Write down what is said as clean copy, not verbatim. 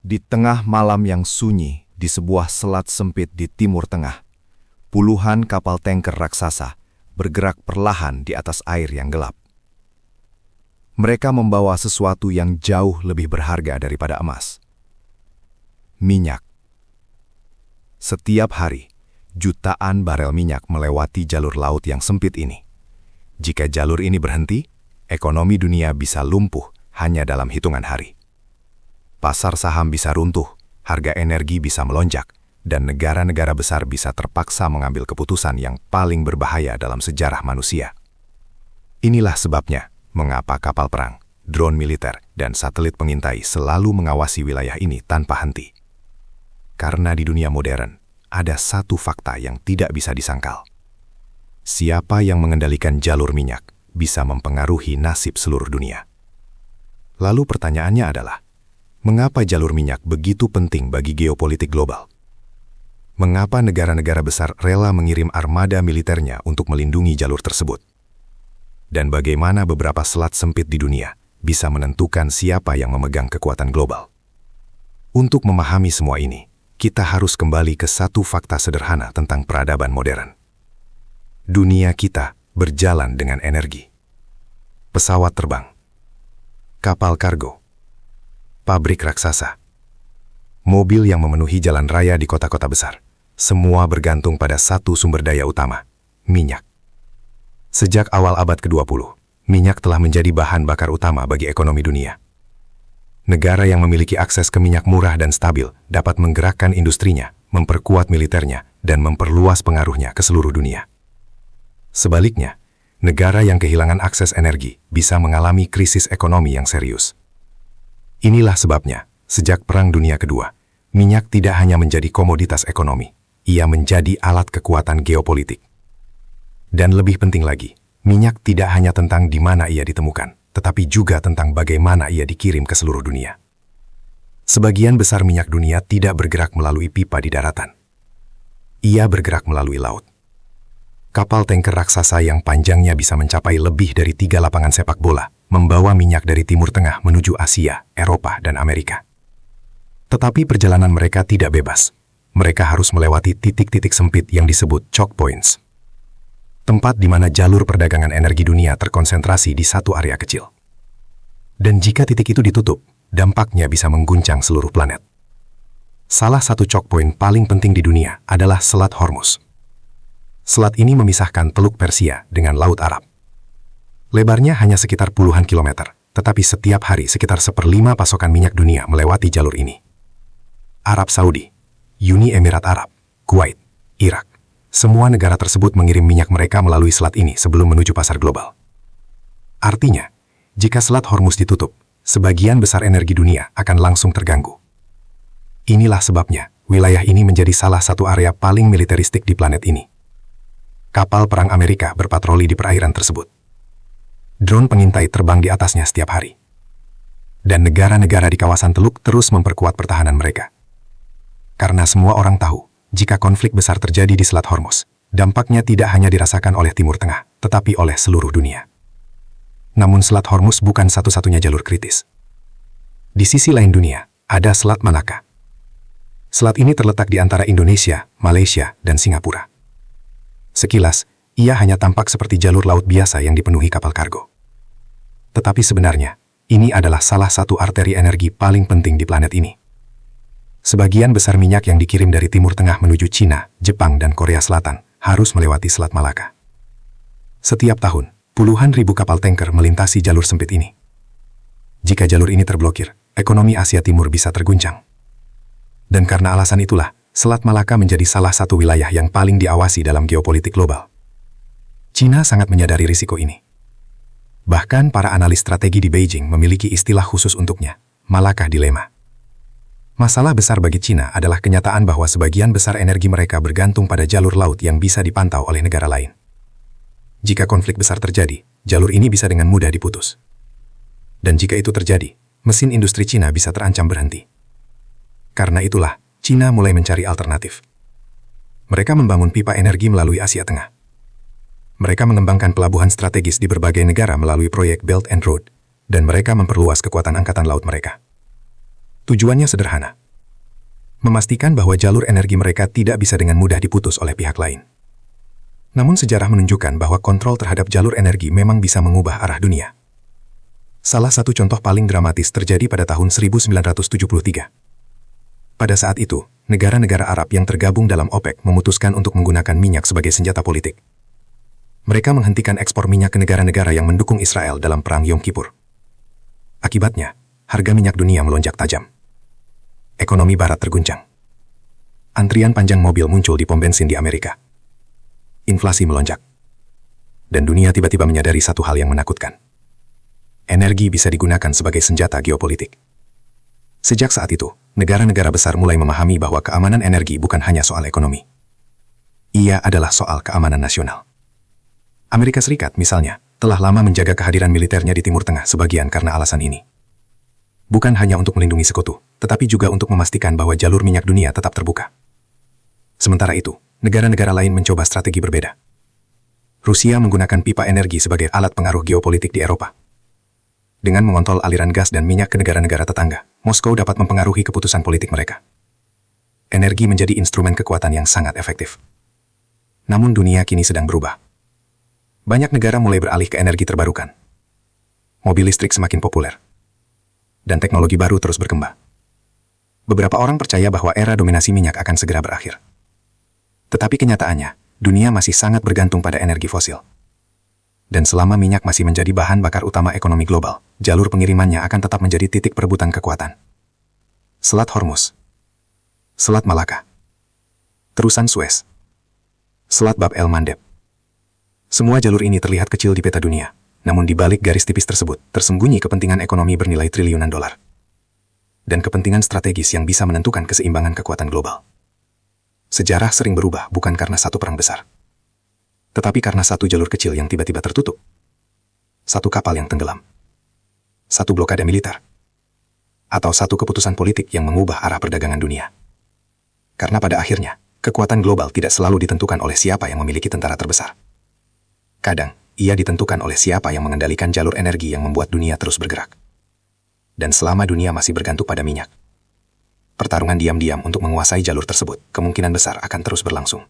Di tengah malam yang sunyi di sebuah selat sempit di Timur Tengah, puluhan kapal tanker raksasa bergerak perlahan di atas air yang gelap. Mereka membawa sesuatu yang jauh lebih berharga daripada emas. Minyak. Setiap hari, jutaan barel minyak melewati jalur laut yang sempit ini. Jika jalur ini berhenti, ekonomi dunia bisa lumpuh hanya dalam hitungan hari. Pasar saham bisa runtuh, harga energi bisa melonjak, dan negara-negara besar bisa terpaksa mengambil keputusan yang paling berbahaya dalam sejarah manusia. Inilah sebabnya mengapa kapal perang, drone militer, dan satelit pengintai selalu mengawasi wilayah ini tanpa henti. Karena di dunia modern, ada satu fakta yang tidak bisa disangkal. Siapa yang mengendalikan jalur minyak bisa mempengaruhi nasib seluruh dunia. Lalu pertanyaannya adalah, mengapa jalur minyak begitu penting bagi geopolitik global? Mengapa negara-negara besar rela mengirim armada militernya untuk melindungi jalur tersebut? Dan bagaimana beberapa selat sempit di dunia bisa menentukan siapa yang memegang kekuatan global? Untuk memahami semua ini, kita harus kembali ke satu fakta sederhana tentang peradaban modern. Dunia kita berjalan dengan energi. Pesawat terbang, kapal kargo, pabrik raksasa, mobil yang memenuhi jalan raya di kota-kota besar, semua bergantung pada satu sumber daya utama, minyak. Sejak awal abad ke-20, minyak telah menjadi bahan bakar utama bagi ekonomi dunia. Negara yang memiliki akses ke minyak murah dan stabil dapat menggerakkan industrinya, memperkuat militernya, dan memperluas pengaruhnya ke seluruh dunia. Sebaliknya, negara yang kehilangan akses energi bisa mengalami krisis ekonomi yang serius. Inilah sebabnya, sejak Perang Dunia Kedua, minyak tidak hanya menjadi komoditas ekonomi, ia menjadi alat kekuatan geopolitik. Dan lebih penting lagi, minyak tidak hanya tentang di mana ia ditemukan, tetapi juga tentang bagaimana ia dikirim ke seluruh dunia. Sebagian besar minyak dunia tidak bergerak melalui pipa di daratan. Ia bergerak melalui laut. Kapal tanker raksasa yang panjangnya bisa mencapai lebih dari 3 lapangan sepak bola, membawa minyak dari Timur Tengah menuju Asia, Eropa, dan Amerika. Tetapi perjalanan mereka tidak bebas. Mereka harus melewati titik-titik sempit yang disebut choke points. Tempat di mana jalur perdagangan energi dunia terkonsentrasi di satu area kecil. Dan jika titik itu ditutup, dampaknya bisa mengguncang seluruh planet. Salah satu choke point paling penting di dunia adalah Selat Hormuz. Selat ini memisahkan Teluk Persia dengan Laut Arab. Lebarnya hanya sekitar puluhan kilometer, tetapi setiap hari sekitar 1/5 pasokan minyak dunia melewati jalur ini. Arab Saudi, Uni Emirat Arab, Kuwait, Irak, semua negara tersebut mengirim minyak mereka melalui selat ini sebelum menuju pasar global. Artinya, jika Selat Hormuz ditutup, sebagian besar energi dunia akan langsung terganggu. Inilah sebabnya, wilayah ini menjadi salah satu area paling militeristik di planet ini. Kapal perang Amerika berpatroli di perairan tersebut. Drone pengintai terbang di atasnya setiap hari. Dan negara-negara di kawasan teluk terus memperkuat pertahanan mereka. Karena semua orang tahu, jika konflik besar terjadi di Selat Hormuz, dampaknya tidak hanya dirasakan oleh Timur Tengah, tetapi oleh seluruh dunia. Namun Selat Hormuz bukan satu-satunya jalur kritis. Di sisi lain dunia, ada Selat Malaka. Selat ini terletak di antara Indonesia, Malaysia, dan Singapura. Sekilas, ia hanya tampak seperti jalur laut biasa yang dipenuhi kapal kargo. Tetapi sebenarnya, ini adalah salah satu arteri energi paling penting di planet ini. Sebagian besar minyak yang dikirim dari Timur Tengah menuju Cina, Jepang, dan Korea Selatan harus melewati Selat Malaka. Setiap tahun, puluhan ribu kapal tanker melintasi jalur sempit ini. Jika jalur ini terblokir, ekonomi Asia Timur bisa terguncang. Dan karena alasan itulah, Selat Malaka menjadi salah satu wilayah yang paling diawasi dalam geopolitik global. Cina sangat menyadari risiko ini. Bahkan para analis strategi di Beijing memiliki istilah khusus untuknya, Malaka Dilema. Masalah besar bagi Cina adalah kenyataan bahwa sebagian besar energi mereka bergantung pada jalur laut yang bisa dipantau oleh negara lain. Jika konflik besar terjadi, jalur ini bisa dengan mudah diputus. Dan jika itu terjadi, mesin industri Cina bisa terancam berhenti. Karena itulah, Cina mulai mencari alternatif. Mereka membangun pipa energi melalui Asia Tengah. Mereka mengembangkan pelabuhan strategis di berbagai negara melalui proyek Belt and Road, dan mereka memperluas kekuatan angkatan laut mereka. Tujuannya sederhana. Memastikan bahwa jalur energi mereka tidak bisa dengan mudah diputus oleh pihak lain. Namun sejarah menunjukkan bahwa kontrol terhadap jalur energi memang bisa mengubah arah dunia. Salah satu contoh paling dramatis terjadi pada tahun 1973. Pada saat itu, negara-negara Arab yang tergabung dalam OPEC memutuskan untuk menggunakan minyak sebagai senjata politik. Mereka menghentikan ekspor minyak ke negara-negara yang mendukung Israel dalam Perang Yom Kippur. Akibatnya, harga minyak dunia melonjak tajam. Ekonomi Barat terguncang. Antrian panjang mobil muncul di pom bensin di Amerika. Inflasi melonjak. Dan dunia tiba-tiba menyadari satu hal yang menakutkan. Energi bisa digunakan sebagai senjata geopolitik. Sejak saat itu, negara-negara besar mulai memahami bahwa keamanan energi bukan hanya soal ekonomi. Ia adalah soal keamanan nasional. Amerika Serikat, misalnya, telah lama menjaga kehadiran militernya di Timur Tengah sebagian karena alasan ini. Bukan hanya untuk melindungi sekutu, tetapi juga untuk memastikan bahwa jalur minyak dunia tetap terbuka. Sementara itu, negara-negara lain mencoba strategi berbeda. Rusia menggunakan pipa energi sebagai alat pengaruh geopolitik di Eropa. Dengan mengontrol aliran gas dan minyak ke negara-negara tetangga, Moskow dapat mempengaruhi keputusan politik mereka. Energi menjadi instrumen kekuatan yang sangat efektif. Namun dunia kini sedang berubah. Banyak negara mulai beralih ke energi terbarukan. Mobil listrik semakin populer. Dan teknologi baru terus berkembang. Beberapa orang percaya bahwa era dominasi minyak akan segera berakhir. Tetapi kenyataannya, dunia masih sangat bergantung pada energi fosil. Dan selama minyak masih menjadi bahan bakar utama ekonomi global, jalur pengirimannya akan tetap menjadi titik perebutan kekuatan. Selat Hormuz, Selat Malaka, Terusan Suez, Selat Bab el-Mandeb. Semua jalur ini terlihat kecil di peta dunia, namun di balik garis tipis tersebut tersembunyi kepentingan ekonomi bernilai triliunan dolar. Dan kepentingan strategis yang bisa menentukan keseimbangan kekuatan global. Sejarah sering berubah bukan karena satu perang besar, tetapi karena satu jalur kecil yang tiba-tiba tertutup. Satu kapal yang tenggelam. Satu blokade militer. Atau satu keputusan politik yang mengubah arah perdagangan dunia. Karena pada akhirnya, kekuatan global tidak selalu ditentukan oleh siapa yang memiliki tentara terbesar. Kadang, ia ditentukan oleh siapa yang mengendalikan jalur energi yang membuat dunia terus bergerak. Dan selama dunia masih bergantung pada minyak, pertarungan diam-diam untuk menguasai jalur tersebut kemungkinan besar akan terus berlangsung.